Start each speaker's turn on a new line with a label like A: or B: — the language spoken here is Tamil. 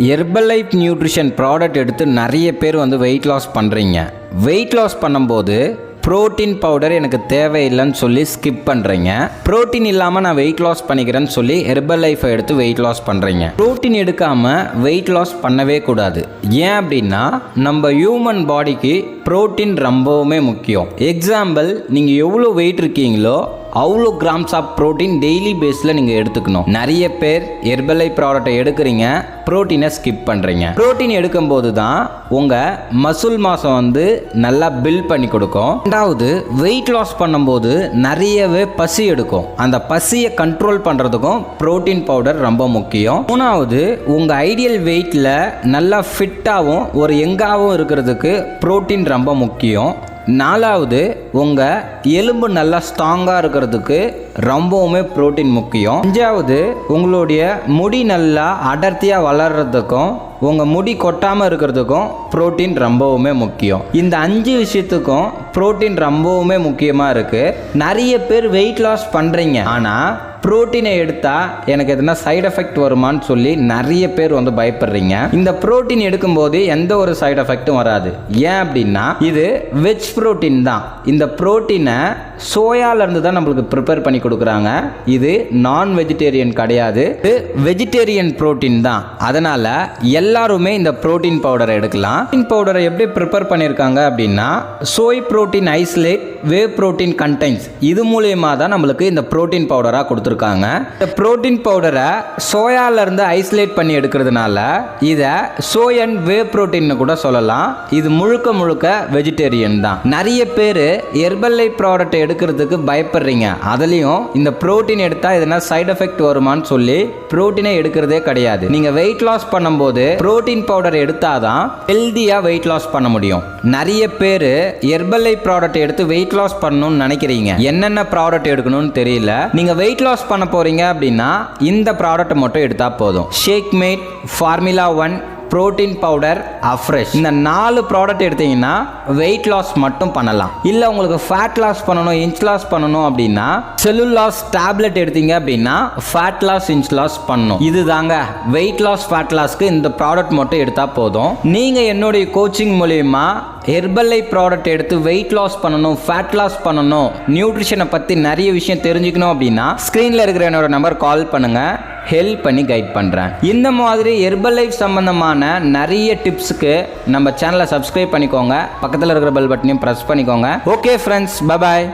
A: ஹெர்பலைஃப் நியூட்ரிஷன் ப்ராடக்ட் எடுத்து நிறைய பேர் வெயிட் லாஸ் பண்ணுறீங்க. வெயிட் லாஸ் பண்ணும்போது ப்ரோட்டீன் பவுடர் எனக்கு தேவையில்லைன்னு சொல்லி ஸ்கிப் பண்ணுறீங்க. ப்ரோட்டீன் இல்லாமல் நான் வெயிட் லாஸ் பண்ணிக்கிறேன்னு சொல்லி ஹெர்பலைஃபை எடுத்து வெயிட் லாஸ் பண்ணுறீங்க. ப்ரோட்டீன் எடுக்காமல் வெயிட் லாஸ் பண்ணவே கூடாது. ஏன் அப்படின்னா நம்ம ஹியூமன் பாடிக்கு ப்ரோட்டீன் ரொம்பவுமே முக்கியம். எக்ஸாம்பிள், நீங்கள் எவ்வளோ வெயிட் இருக்கீங்களோ அவ்வளோ கிராம்ஸ் ஆஃப் ப்ரோட்டீன் டெய்லி பேஸில் நீங்கள் எடுத்துக்கணும். நிறைய பேர் ஹெர்பலைஃப் ப்ராடக்டை எடுக்கிறீங்க, ப்ரோட்டீனை ஸ்கிப் பண்ணுறீங்க. ப்ரோட்டீன் எடுக்கும்போது தான் உங்கள் மசில் மாசம் நல்லா பில்ட் பண்ணி கொடுக்கும். ரெண்டாவது, வெயிட் லாஸ் பண்ணும்போது நிறையவே பசி எடுக்கும். அந்த பசியை கண்ட்ரோல் பண்ணுறதுக்கும் ப்ரோட்டீன் பவுடர் ரொம்ப முக்கியம். மூணாவது, உங்கள் ஐடியல் வெயிட்டில் நல்லா ஃபிட்டாகவும் ஒரு யங்காகவும் இருக்கிறதுக்கு ப்ரோட்டீன் ரொம்ப முக்கியம். நாலாவது, உங்கள் எலும்பு நல்லா ஸ்ட்ராங்காக இருக்கிறதுக்கு ரொம்பவுமே ப்ரோட்டீன் முக்கியம். அஞ்சாவது, உங்களுடைய முடி நல்லா அடர்த்தியாக வளர்கிறதுக்கும் உங்கள் முடி கொட்டாமல் இருக்கிறதுக்கும் ப்ரோட்டீன் ரொம்பவுமே முக்கியம். இந்த 5 விஷயத்துக்கும் ப்ரோட்டீன் ரொம்பவுமே முக்கியமாக இருக்குது. நிறைய பேர் வெயிட் லாஸ் பண்ணுறீங்க, ஆனால் ப்ரோட்டீனை எடுத்தால் எனக்கு எதனா சைடு எஃபெக்ட் வருமானு சொல்லி நிறைய பேர் பயப்படுறீங்க. இந்த ப்ரோட்டீன் எடுக்கும்போது எந்த ஒரு சைடு எஃபெக்ட்டும் வராது. ஏன் அப்படின்னா இது வெஜ் ப்ரோட்டீன் தான். இந்த ப்ரோட்டீனை சோயாலேருந்து தான் நம்மளுக்கு ப்ரிப்பேர் பண்ணி கொடுக்குறாங்க. இது நான் வெஜிடேரியன் கிடையாது, இது வெஜிடேரியன் ப்ரோட்டீன் தான். அதனால் எல்லாருமே இந்த ப்ரோட்டீன் பவுடரை எடுக்கலாம். ப்ரோட்டீன் பவுடரை எப்படி ப்ரிப்பேர் பண்ணியிருக்காங்க அப்படின்னா soy protein isolate whey protein contains, இது மூலயமா தான் நம்மளுக்கு இந்த ப்ரோட்டீன் பவுடராக கொடுத்துருக்காங்க. இந்த ப்ரோட்டீன் பவுடரை சோயாலேருந்து ஐசோலேட் பண்ணி எடுக்கிறதுனால இதை சோய் அண்ட் வே ப்ரோட்டீன் கூட சொல்லலாம். இது முழுக்க முழுக்க வெஜிடேரியன் தான். நிறைய பேர் ஹெர்பலைஃப் ப்ராடக்ட் எடுக்கிறதுக்கு பயப்படுறீங்க. அதுலேயும் இந்த ப்ரோட்டீன் எடுத்தால் எதனா சைடு எஃபெக்ட் வருமானு சொல்லி ப்ரோட்டீனை எடுக்கிறதே கிடையாது. நீங்கள் வெயிட் லாஸ் பண்ணும்போது ப்ரோட்டீன் பவுடர் எடுத்தாதான் ஹெல்தியாக வெயிட் லாஸ் பண்ண முடியும். நிறைய பேர் ஹெர்பலைஃப் ப்ராடக்ட் எடுத்து வெயிட் லாஸ் பண்ணணும்னு நினைக்கிறீங்க. என்னென்ன ப்ராடக்ட் எடுக்கணும்னு தெரியல. நீங்கள் வெயிட் லாஸ் பண்ண போறீங்க அப்படின்னா இந்த ப்ராடக்ட் மட்டும் எடுத்தால் போதும். Shake mate, formula 1, protein powder, Afresh, இந்த 4 ப்ராடக்ட் எடுத்தீங்கன்னா வெயிட் லாஸ் மட்டும் பண்ணலாம். இல்லை உங்களுக்கு ஃபேட் லாஸ் பண்ணணும், இன்ச் லாஸ் பண்ணணும் அப்படின்னா செல்லுலாஸ் டேப்லெட் எடுத்தீங்க அப்படின்னா ஃபேட் லாஸ், இன்ச் லாஸ் பண்ணணும். இதுதாங்க வெயிட் லாஸ், ஃபேட் லாஸ்க்கு இந்த ப்ராடக்ட் மட்டும் எடுத்தால் போதும். நீங்கள் என்னுடைய கோச்சிங் மூலயமா ஹெர்பலைஃப் ப்ராடக்ட் எடுத்து வெயிட் லாஸ் பண்ணணும், ஃபேட் லாஸ் பண்ணணும், நியூட்ரிஷனை பற்றி நிறைய விஷயம் தெரிஞ்சுக்கணும் அப்படின்னா ஸ்க்ரீனில் இருக்கிற என்னோட நம்பர் கால் பண்ணுங்கள், ஹெல்ப் பண்ணி கைட் பண்ணுறேன். இந்த மாதிரி ஹெர்பலைஃப் சம்பந்தமான நிறைய டிப்ஸுக்கு நம்ம சேனலை சப்ஸ்கிரைப் பண்ணிக்கோங்க, பக்கத்தில் இருக்கிற பெல் பட்டனையும் ப்ரெஸ் பண்ணிக்கோங்க. Okay friends, bye bye.